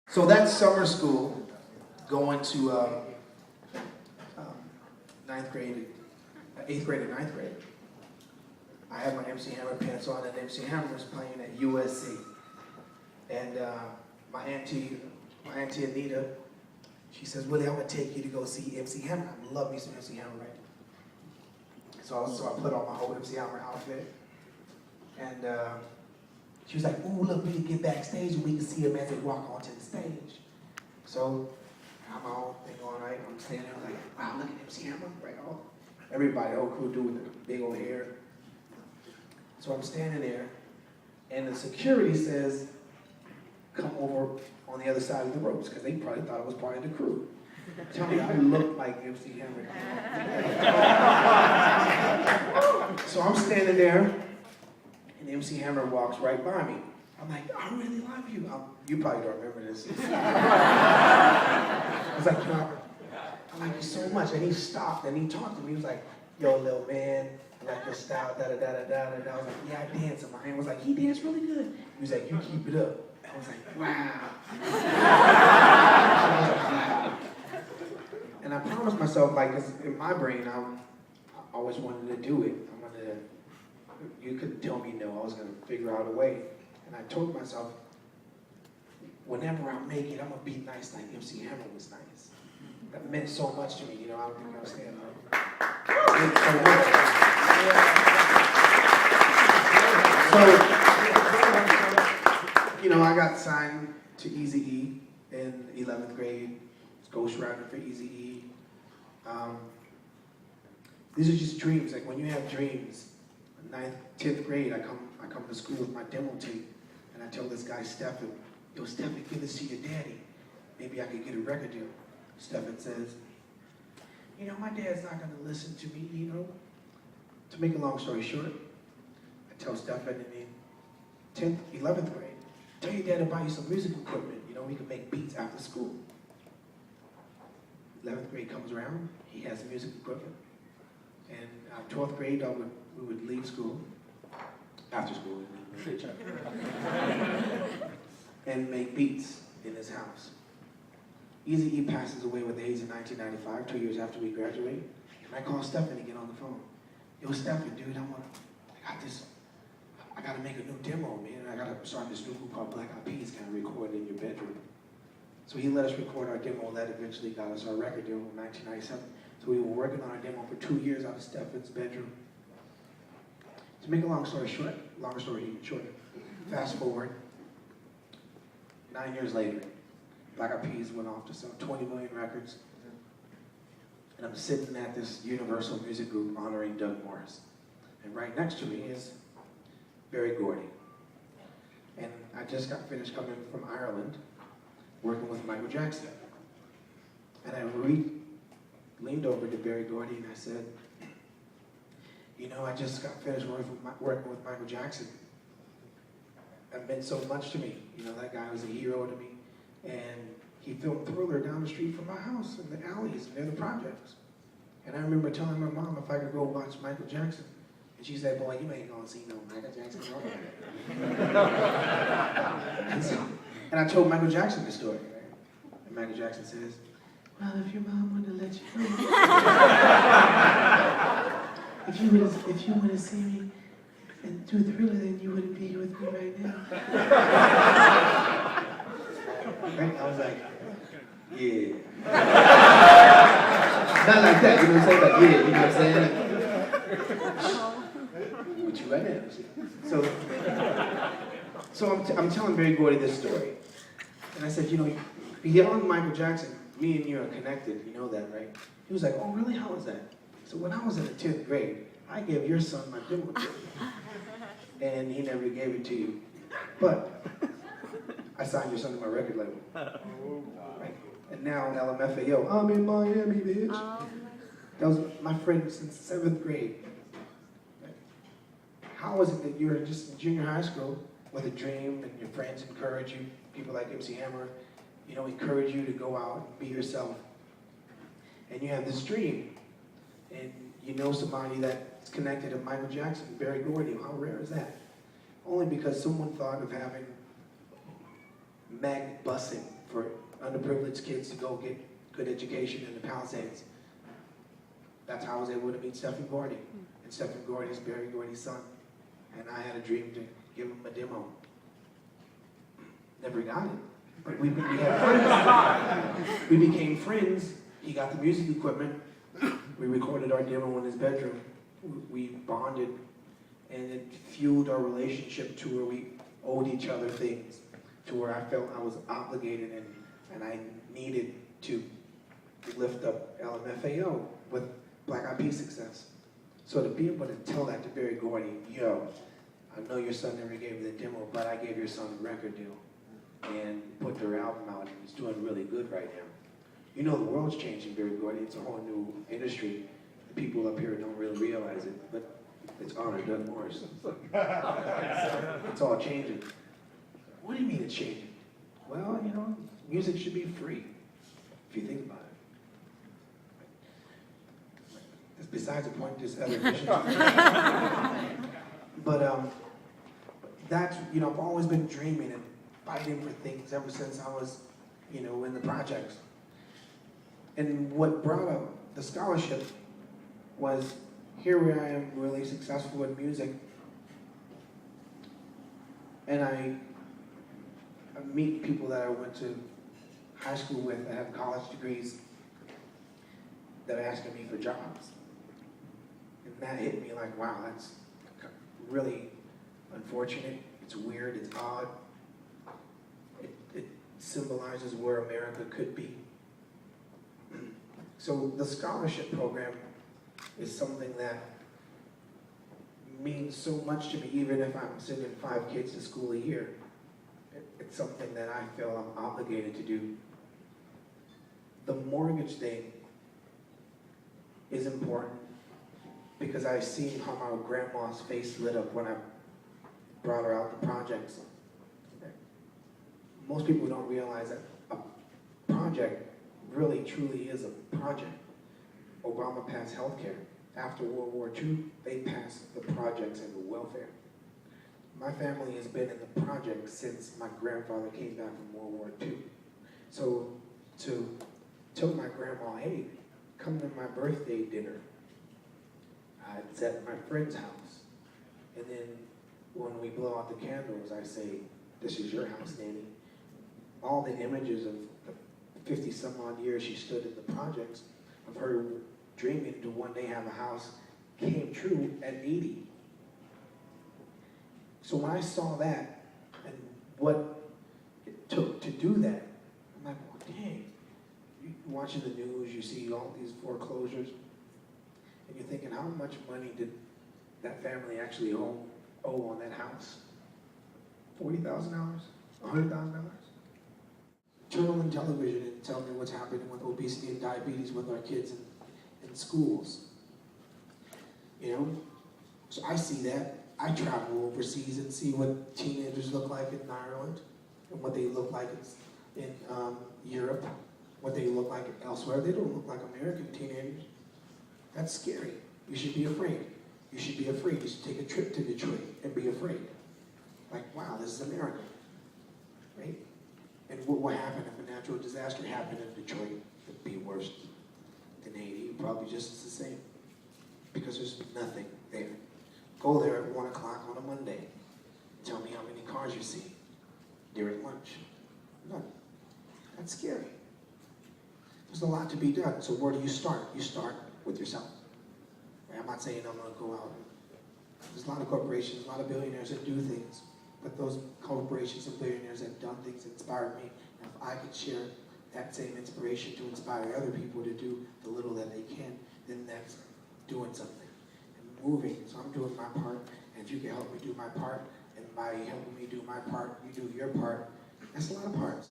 So that's summer school, going to ninth grade, 8th grade and ninth grade. I had my MC Hammer pants on, and MC Hammer was playing at USC. And my auntie Anita, she says, Willie, I'm gonna take you to go see MC Hammer. I love me some MC Hammer, right? So I put on my whole MC Hammer outfit. And she was like, ooh, look, we can get backstage and we can see him as they walk onto the stage. So I have my own thing on, right? I'm standing there like, wow, look at MC Hammer, right? Oh, everybody, the whole crew do with the big old hair. So I'm standing there, and the security says, come over on the other side of the ropes, because they probably thought I was part of the crew. Tell me, I look like MC Hammer. So I'm standing there, and MC Hammer walks right by me. I'm like, I really love you. You probably don't remember this. I was like, I like you so much. And he stopped, and he talked to me. He was like, yo, little man, I like your style, da-da-da-da-da. And I was like, yeah, I dance. And my hand was like, he danced really good. He was like, you keep it up. I was like, wow. I was like, wow. And I promised myself, like, 'cause in my brain, I always wanted to do it. You couldn't tell me no. I was going to figure out a way. And I told myself, whenever I make it, I'm going to be nice like MC Hammer was nice. That meant so much to me, you know. I don't think I was standing up. So, you know, I got signed to Eazy-E in 11th grade. Ghostwriter for Eazy-E. These are just dreams. Like when you have dreams, 9th, 10th grade, I come to school with my demo tape, and I tell this guy, Stephen, yo, Stephen, give this to your daddy. Maybe I could get a record deal. Stephen says, you know, my dad's not going to listen to me, you know. To make a long story short, I tell Stephen in 10th, 11th grade, tell your dad to buy you some music equipment. You know, we can make beats after school. 11th grade comes around, he has music equipment. And 12th grade, we would leave school, after school, and make beats in his house. Eazy-E passes away with AIDS in 1995, 2 years after we graduated. And I call Stephen to get on the phone. Yo, Stephen, dude, I gotta make a new demo, man. I gotta start this new group called Black Eyed Peas, kind of record it in your bedroom. So he let us record our demo. That eventually got us our record deal in 1997. So we were working on our demo for 2 years out of Stephen's bedroom. To make a long story short, fast forward, 9 years later, Black Eyed Peas went off to sell 20 million records. And I'm sitting at this Universal Music Group honoring Doug Morris. And right next to me is Berry Gordy. And I just got finished coming from Ireland, working with Michael Jackson. And I leaned over to Berry Gordy and I said, you know, I just got finished working with Michael Jackson. That meant so much to me. You know, that guy was a hero to me. And he filmed Thriller down the street from my house in the alleys near the projects. And I remember telling my mom if I could go watch Michael Jackson. And she said, boy, you ain't gonna see no Michael Jackson. And I told Michael Jackson the story. Right? And Michael Jackson says, well, if your mom wanted to let you know, if you want to see me and do Thriller, then you wouldn't be with me right now. Right? I was like, yeah. Not like that, you know what I'm saying? Like, yeah, you know what I'm saying? With you right now. So I'm telling Berry Gordy this story. And I said, you know, beyond Michael Jackson, me and you are connected, you know that, right? He was like, oh, really? How was that? So when I was in the 10th grade, I gave your son my demo tape. And he never gave it to you. But I signed your son to my record label. Right? And now LMFAO, I'm in Miami, bitch. That was my friend since 7th grade. Right? How is it that you're just in junior high school with a dream and your friends encourage you, people like MC Hammer, you know, encourage you to go out and be yourself. And you have this dream, and you know somebody that's connected to Michael Jackson, Berry Gordy. How rare is that? Only because someone thought of having magnet busing for underprivileged kids to go get good education in the Palisades. That's how I was able to meet Stephen Gordy. And Stephen Gordy is Barry Gordy's son. And I had a dream to give him a demo. Never got it. But we had friends. We became friends. He got the music equipment. We recorded our demo in his bedroom. We bonded. And it fueled our relationship to where we owed each other things, to where I felt I was obligated and I needed to lift up LMFAO with Black Eyed Peas success. So to be able to tell that to Barry Gordy, yo, I know your son never gave you the demo, but I gave your son a record deal and put their album out, and it's doing really good right now. You know the world's changing, Barry Gordy. It's a whole new industry. The people up here don't really realize it, but it's already done more. It's all changing. What do you mean it's changing? Well, you know, music should be free, if you think about it. That's besides the point, this other mission. But that's, you know, I've always been dreaming and fighting for things ever since I was, you know, in the projects. And what brought up the scholarship was, here where I am really successful in music, and I meet people that I went to high school with that have college degrees that are asking me for jobs. And that hit me like, wow, that's really unfortunate. It's weird, it's odd. It symbolizes where America could be. So the scholarship program is something that means so much to me, even if I'm sending 5 kids to school a year. It's something that I feel I'm obligated to do. The mortgage thing is important because I've seen how my grandma's face lit up when I brought her out the projects. Most people don't realize that a project really truly is a project. Obama passed health care. After World War II, they passed the projects and the welfare. My family has been in the project since my grandfather came back from World War II. So to tell my grandma, hey, come to my birthday dinner, it's at my friend's house. And then when we blow out the candles, I say, this is your house, Nanny. All the images of the 50 some odd years she stood in the projects of her dreaming to one day have a house came true at 80. So when I saw that and what it took to do that, I'm like, well, dang. You're watching the news, you see all these foreclosures, and you're thinking, how much money did that family actually owe on that house? $40,000? $100,000? Turn on television and tell me what's happening with obesity and diabetes with our kids in schools. You know? So I see that. I travel overseas and see what teenagers look like in Ireland and what they look like in Europe, what they look like elsewhere. They don't look like American teenagers. That's scary. You should be afraid. You should be afraid. You should take a trip to Detroit and be afraid. Like, wow, this is America, right? And what will happen if a natural disaster happened in Detroit? It'd be worse than Haiti, probably just as the same, because there's nothing there. Go there at 1 o'clock on a Monday. Tell me how many cars you see during lunch. None. That's scary. There's a lot to be done. So where do you start? You start with yourself. Right? I'm not saying I'm going to go out. There's a lot of corporations, a lot of billionaires that do things. But those corporations and billionaires that have done things inspired me. And if I could share that same inspiration to inspire other people to do the little that they can, then that's doing something. Moving, so I'm doing my part, and if you can help me do my part, and by helping me do my part, you do your part, that's a lot of parts.